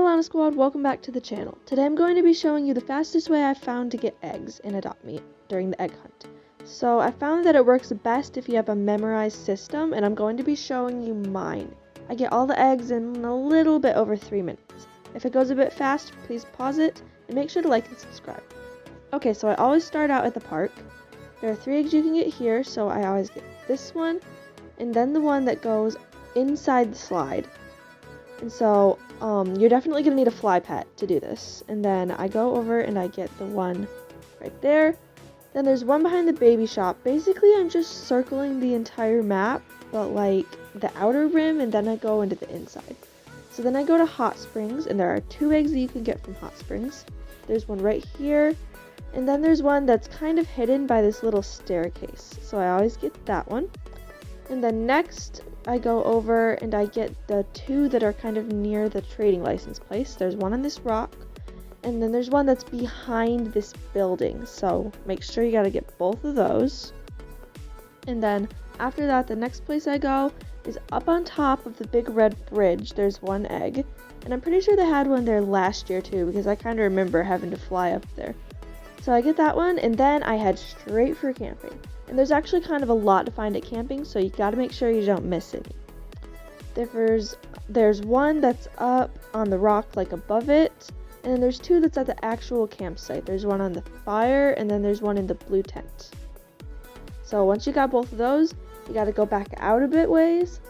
Lana Squad, welcome back to the channel. Today I'm going to be showing you the fastest way I've found to get eggs in Adopt Me during the egg hunt. So I found that it works best if you have a memorized system, and I'm going to be showing you mine. I get all the eggs in a little bit over 3 minutes. If it goes a bit fast, please pause it and make sure to like and subscribe. Okay, so I always start out at the park. There are 3 eggs you can get here, so I always get this one, and then the one that goes inside the slide. And so you're definitely going to need a fly pet to do this. And then I go over and I get the one right there. Then there's one behind the baby shop. Basically, I'm just circling the entire map, but like the outer rim, and then I go into the inside. So then I go to Hot Springs, and there are 2 eggs that you can get from Hot Springs. There's one right here, and then there's one that's kind of hidden by this little staircase. So I always get that one. And then next, I go over and I get the 2 that are kind of near the trading license place. There's one on this rock, and then there's one that's behind this building. So make sure you gotta get both of those. And then after that, the next place I go is up on top of the big red bridge. There's one egg, and I'm pretty sure they had one there last year too, because I kind of remember having to fly up there. So I get that one, and then I head straight for camping. And there's actually kind of a lot to find at camping, so you gotta make sure you don't miss any. There's one that's up on the rock, like above it, and then there's 2 that's at the actual campsite. There's one on the fire, and then there's one in the blue tent. So once you got both of those, you gotta go back out a bit ways,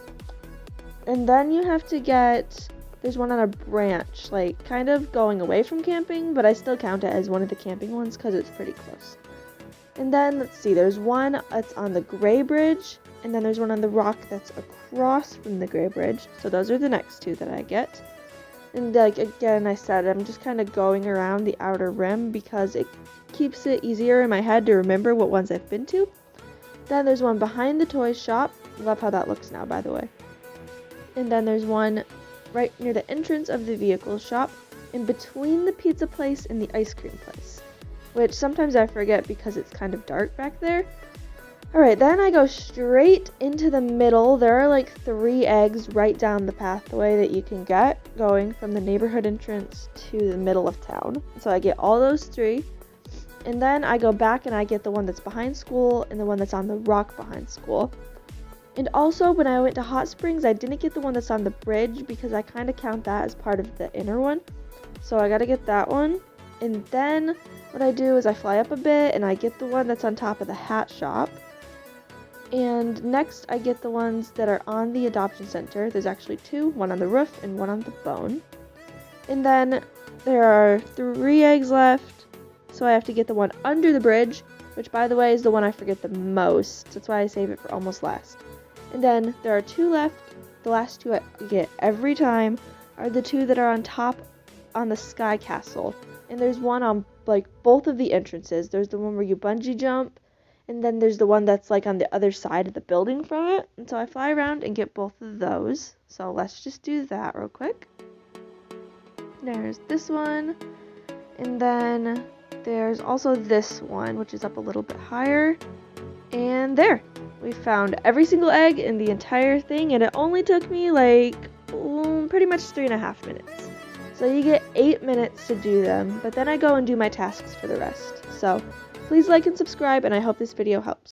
and then you have to get, there's one on a branch, like kind of going away from camping, but I still count it as one of the camping ones because it's pretty close. And then, let's see, there's one that's on the gray bridge, and then there's one on the rock that's across from the gray bridge. So those are the next 2 that I get. And like, again, I said, I'm just kind of going around the outer rim because it keeps it easier in my head to remember what ones I've been to. Then there's one behind the toy shop. Love how that looks now, by the way. And then there's one right near the entrance of the vehicle shop, in between the pizza place and the ice cream place, which sometimes I forget because it's kind of dark back there. Alright, then I go straight into the middle. There are like 3 eggs right down the pathway that you can get going from the neighborhood entrance to the middle of town. So I get all those 3, and then I go back and I get the one that's behind school and the one that's on the rock behind school. And also, when I went to Hot Springs, I didn't get the one that's on the bridge because I kind of count that as part of the inner one. So I gotta get that one. And then what I do is I fly up a bit and I get the one that's on top of the hat shop. And next I get the ones that are on the adoption center. There's actually 2, one on the roof and one on the bone. And then there are 3 eggs left, so I have to get the one under the bridge, which by the way is the one I forget the most. That's why I save it for almost last. And then there are 2 left. The last 2 I get every time are the 2 that are on top on the sky castle. And there's one on like both of the entrances. There's the one where you bungee jump, and then there's the one that's like on the other side of the building from it. And so I fly around and get both of those. So let's just do that real quick. There's this one, and then there's also this one, which is up a little bit higher. And there, we found every single egg in the entire thing, and it only took me like pretty much 3.5 minutes. So you get 8 minutes to do them, but then I go and do my tasks for the rest. So please like and subscribe, and I hope this video helps.